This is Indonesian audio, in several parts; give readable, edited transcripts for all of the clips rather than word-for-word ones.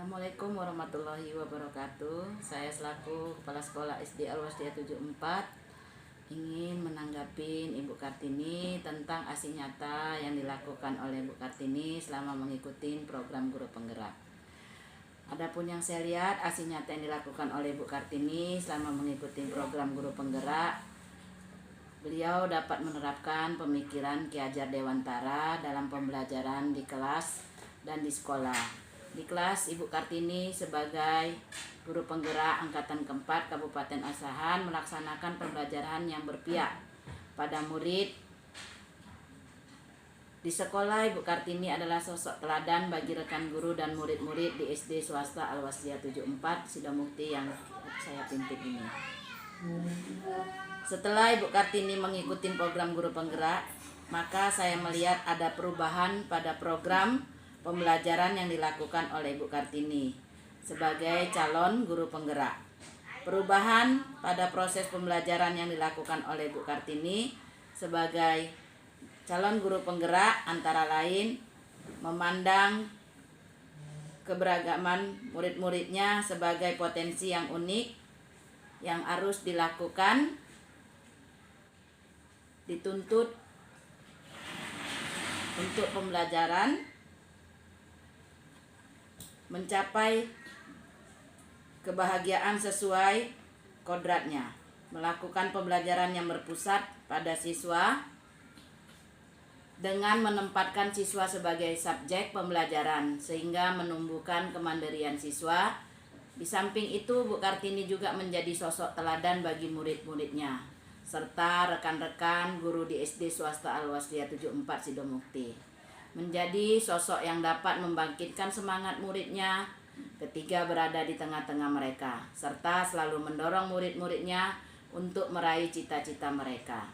Assalamualaikum warahmatullahi wabarakatuh. Saya selaku Kepala Sekolah SD Al-Wasliyah 74 ingin menanggapi Ibu Kartini tentang aksi nyata yang dilakukan oleh Ibu Kartini selama mengikuti program guru penggerak. Adapun yang saya lihat aksi nyata yang dilakukan oleh Ibu Kartini selama mengikuti program guru penggerak, beliau dapat menerapkan pemikiran Ki Hajar Dewantara dalam pembelajaran di kelas dan di sekolah. Di kelas, Ibu Kartini sebagai guru penggerak angkatan keempat Kabupaten Asahan melaksanakan pembelajaran yang berpihak pada murid. Di sekolah, Ibu Kartini adalah sosok teladan bagi rekan guru dan murid-murid di SD swasta Al-Wasliyah 74 Sidomukti yang saya pimpin ini. Setelah Ibu Kartini mengikuti program guru penggerak, maka saya melihat ada perubahan pada program pembelajaran yang dilakukan oleh Ibu Kartini sebagai calon guru penggerak. Perubahan pada proses pembelajaran yang dilakukan oleh Ibu Kartini sebagai calon guru penggerak antara lain memandang keberagaman murid-muridnya sebagai potensi yang unik yang harus dilakukan, dituntut untuk pembelajaran mencapai kebahagiaan sesuai kodratnya, melakukan pembelajaran yang berpusat pada siswa dengan menempatkan siswa sebagai subjek pembelajaran sehingga menumbuhkan kemandirian siswa. Di samping itu, Bu Kartini juga menjadi sosok teladan bagi murid-muridnya serta rekan-rekan guru di SD swasta Al-Wasliyah 74 Sidomukti. Menjadi sosok yang dapat membangkitkan semangat muridnya ketika berada di tengah-tengah mereka, serta selalu mendorong murid-muridnya untuk meraih cita-cita mereka.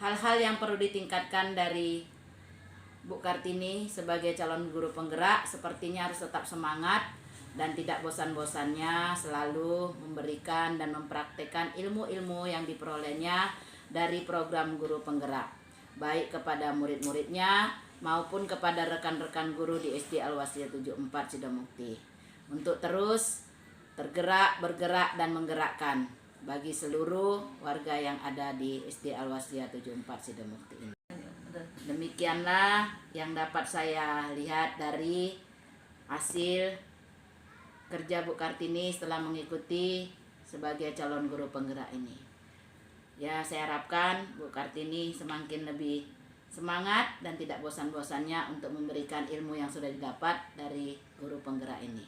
Hal-hal yang perlu ditingkatkan dari Bu Kartini sebagai calon guru penggerak sepertinya harus tetap semangat dan tidak bosan-bosannya selalu memberikan dan mempraktekkan ilmu-ilmu yang diperolehnya dari program guru penggerak, baik kepada murid-muridnya maupun kepada rekan-rekan guru di SD Al-Wasliyah 74 Sidomukti, untuk terus bergerak dan menggerakkan bagi seluruh warga yang ada di SD Al-Wasliyah 74 Sidomukti ini. Demikianlah yang dapat saya lihat dari hasil kerja Bu Kartini setelah mengikuti sebagai calon guru penggerak ini. Ya, saya harapkan Bu Kartini semakin lebih semangat dan tidak bosan-bosannya untuk memberikan ilmu yang sudah didapat dari guru penggerak ini.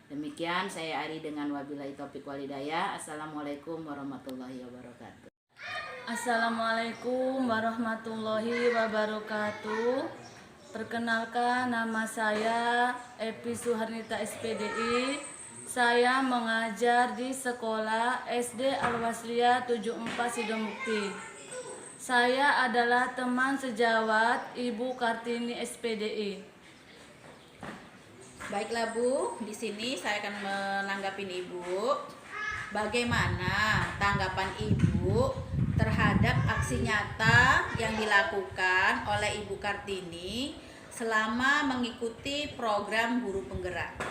Demikian saya Ari dengan wabillahi taufiq wal hidayah. Assalamualaikum warahmatullahi wabarakatuh. Assalamualaikum warahmatullahi wabarakatuh. Perkenalkan, nama saya Epi Suharnita SPDI. Saya mengajar di sekolah SD Al-Wasliyah 74 Sidomukti. Saya adalah teman sejawat Ibu Kartini SPDI. Baiklah Bu, di sini saya akan menanggapi Ibu. Bagaimana tanggapan Ibu terhadap aksi nyata yang dilakukan oleh Ibu Kartini selama mengikuti program guru penggerak?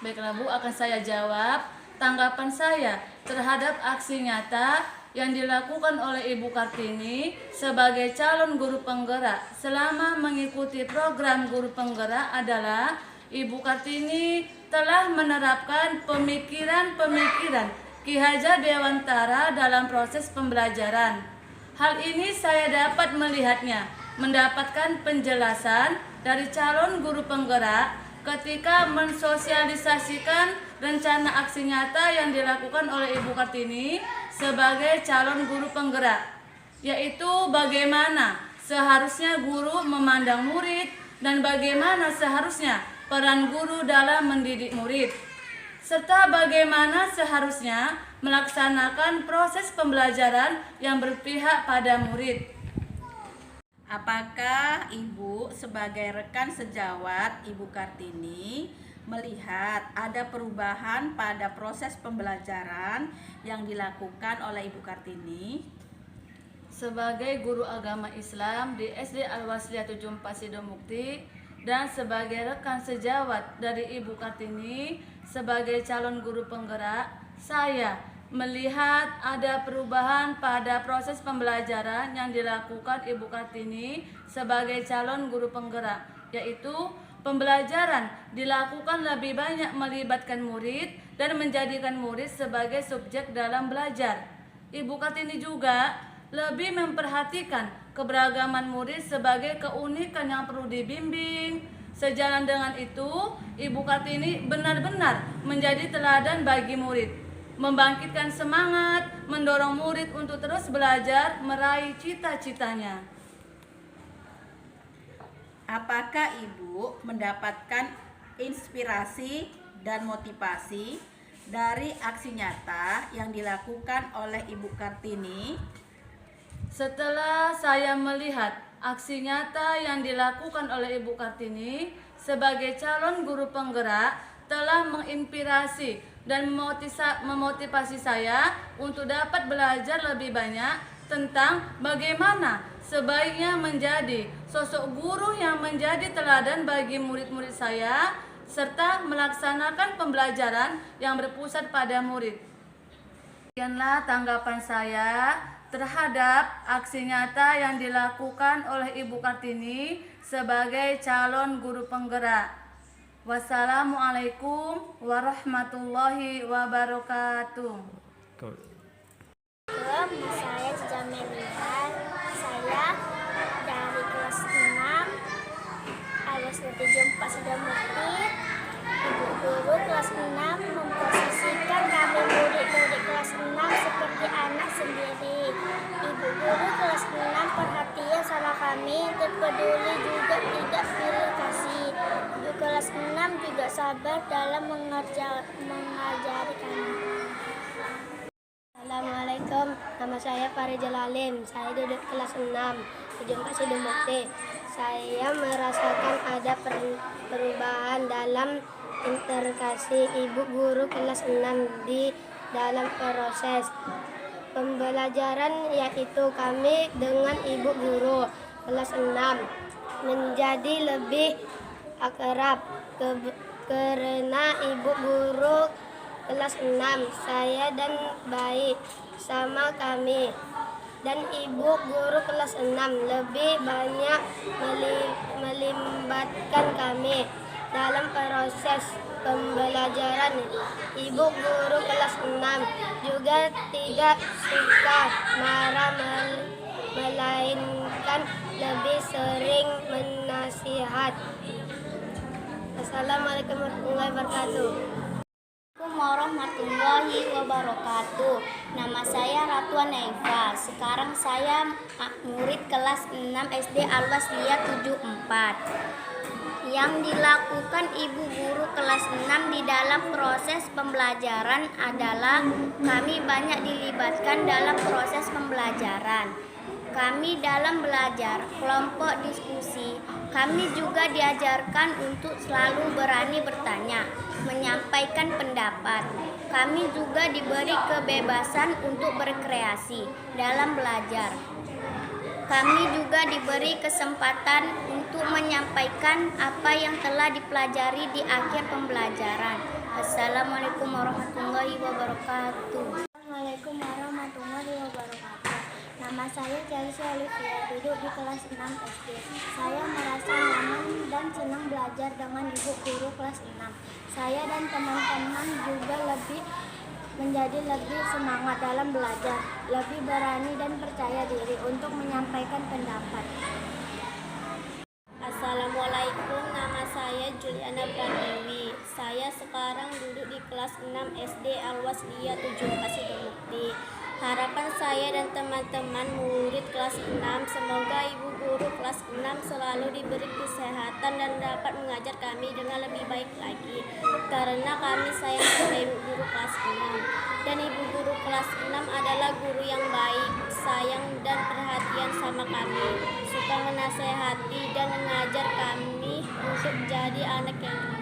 Baiklah Bu, akan saya jawab. Tanggapan saya terhadap aksi nyata yang dilakukan oleh Ibu Kartini sebagai calon guru penggerak selama mengikuti program guru penggerak adalah Ibu Kartini telah menerapkan pemikiran-pemikiran Ki Hajar Dewantara dalam proses pembelajaran. Hal ini saya dapat mendapatkan penjelasan dari calon guru penggerak ketika mensosialisasikan rencana aksi nyata yang dilakukan oleh Ibu Kartini sebagai calon guru penggerak, yaitu bagaimana seharusnya guru memandang murid dan bagaimana seharusnya peran guru dalam mendidik murid, serta bagaimana seharusnya melaksanakan proses pembelajaran yang berpihak pada murid. Apakah Ibu sebagai rekan sejawat Ibu Kartini melihat ada perubahan pada proses pembelajaran yang dilakukan oleh Ibu Kartini? Sebagai guru agama Islam di SD Al-Wasliyah 74 Sidomukti, dan sebagai rekan sejawat dari Ibu Kartini sebagai calon guru penggerak, saya melihat ada perubahan pada proses pembelajaran yang dilakukan Ibu Kartini sebagai calon guru penggerak, yaitu pembelajaran dilakukan lebih banyak melibatkan murid dan menjadikan murid sebagai subjek dalam belajar. Ibu Kartini juga lebih memperhatikan keberagaman murid sebagai keunikan yang perlu dibimbing. Sejalan dengan itu, Ibu Kartini benar-benar menjadi teladan bagi murid, membangkitkan semangat, mendorong murid untuk terus belajar meraih cita-citanya. Apakah Ibu mendapatkan inspirasi dan motivasi dari aksi nyata yang dilakukan oleh Ibu Kartini? Setelah saya melihat aksi nyata yang dilakukan oleh Ibu Kartini sebagai calon guru penggerak telah menginspirasi dan memotivasi saya untuk dapat belajar lebih banyak tentang bagaimana sebaiknya menjadi sosok guru yang menjadi teladan bagi murid-murid saya serta melaksanakan pembelajaran yang berpusat pada murid. Sekianlah tanggapan saya terhadap aksi nyata yang dilakukan oleh Ibu Kartini sebagai calon guru penggerak. Wassalamualaikum warahmatullahi wabarakatuh. Saya Jamelia, saya dari kelas 6 alias Netijem Pak Sidamukti. Ibu guru kelas 6 memposisikan kami murid-murid kelas 6 seperti anak sendiri. Ibu guru kelas 6 perhatian sama kami, terpeduli juga tidak pilih kasih. Ibu kelas 6 juga sabar dalam mengajari kami. Assalamualaikum, nama saya Farid Jalalim. Saya duduk kelas 6 di Jumpa Sidemukti. Saya merasakan ada perubahan dalam interaksi ibu guru kelas 6 di dalam proses pembelajaran, yaitu kami dengan ibu guru kelas 6 menjadi lebih akrab karena ibu guru kelas 6 saya dan baik sama kami, dan ibu guru kelas 6 lebih banyak melibatkan kami dalam proses pembelajaran. Ibu guru kelas 6 juga tidak suka marah, melainkan lebih sering menasihat. Assalamualaikum warahmatullahi wabarakatuh. Assalamualaikum warahmatullahi wabarakatuh. Nama saya Ratuan Eva. Sekarang saya murid kelas 6 SD Al-Wasliyah 74. Yang dilakukan ibu guru kelas 6 di dalam proses pembelajaran adalah kami banyak dilibatkan dalam proses pembelajaran. Kami dalam belajar kelompok diskusi, kami juga diajarkan untuk selalu berani bertanya, menyampaikan pendapat. Kami juga diberi kebebasan untuk berkreasi dalam belajar. Kami juga diberi kesempatan untuk menyampaikan apa yang telah dipelajari di akhir pembelajaran. Assalamualaikum warahmatullahi wabarakatuh. Assalamualaikum warahmatullahi wabarakatuh. Nama saya Chelsea Olivia, duduk di kelas 6 SD. Saya merasa nyaman dan senang belajar dengan ibu guru kelas 6. Saya dan teman-teman juga menjadi lebih semangat dalam belajar, lebih berani dan percaya diri untuk menyampaikan pendapat. Assalamualaikum, nama saya Juliana Pratiwi. Saya sekarang duduk di kelas 6 SD Al-Wasliyah 74 Sidemukti. Harapan saya dan teman-teman murid kelas 6, semoga ibu guru kelas 6 selalu diberi kesehatan dan dapat mengajar kami dengan lebih baik lagi. Karena kami sayang pada ibu guru kelas 6. Dan ibu guru kelas 6 adalah guru yang baik, sayang dan perhatian sama kami, suka menasehati dan mengajar kami untuk jadi anak yang